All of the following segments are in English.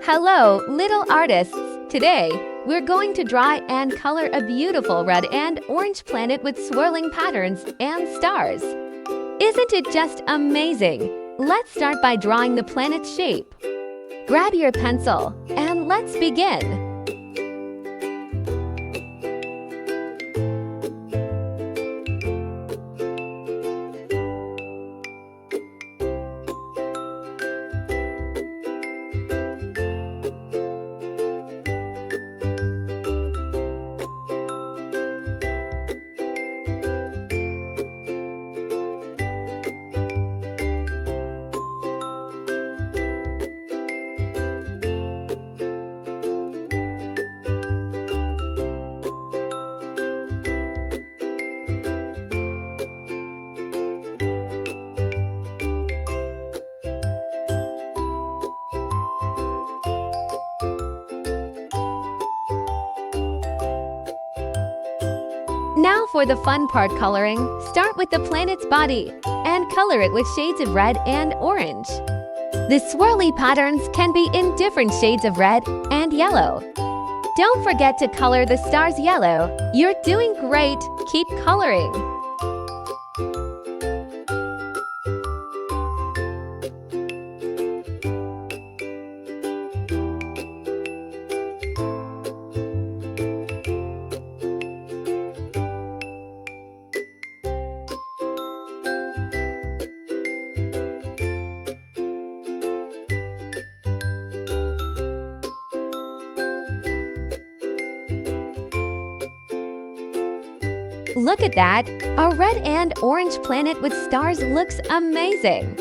Hello, little artists! Today, we're going to draw and color a beautiful red and orange planet with swirling patterns and stars. Isn't it just amazing? Let's start by drawing the planet's shape. Grab your pencil and let's begin. Now for the fun part coloring, start with the planet's body and color it with shades of red and orange. The swirly patterns can be in different shades of red and yellow. Don't forget to color the stars yellow. You're doing great. Keep coloring. Look at that! A red and orange planet with stars looks amazing!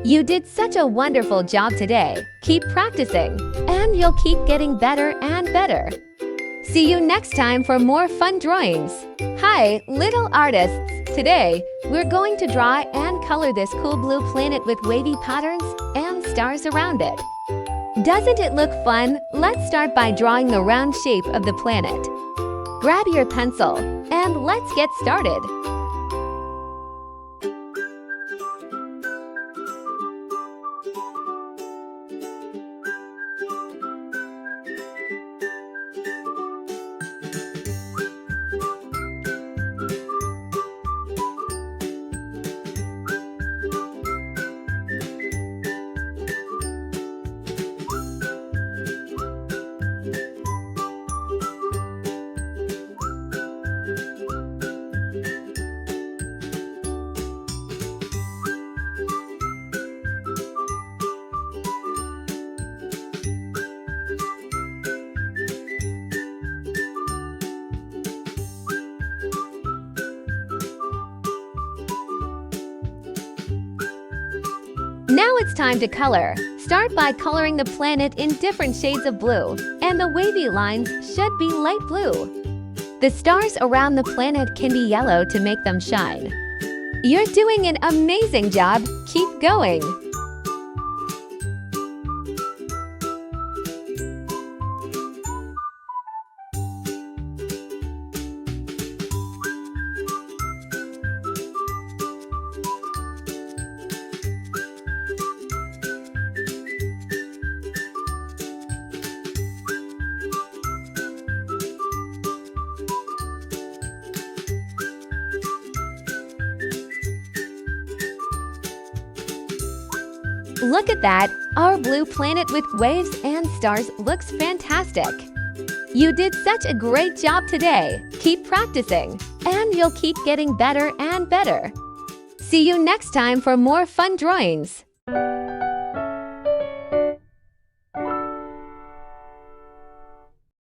You did such a wonderful job today. Keep practicing, and you'll keep getting better and better. See you next time for more fun drawings. Hi, little artists! Today, we're going to draw and color this cool blue planet with wavy patterns and stars around it. Doesn't it look fun? Let's start by drawing the round shape of the planet. Grab your pencil and let's get started. Now it's time to color. Start by coloring the planet in different shades of blue, and the wavy lines should be light blue. The stars around the planet can be yellow to make them shine. You're doing an amazing job. Keep going. Look at that! Our blue planet with waves and stars looks fantastic! You did such a great job today! Keep practicing, and you'll keep getting better and better! See you next time for more fun drawings!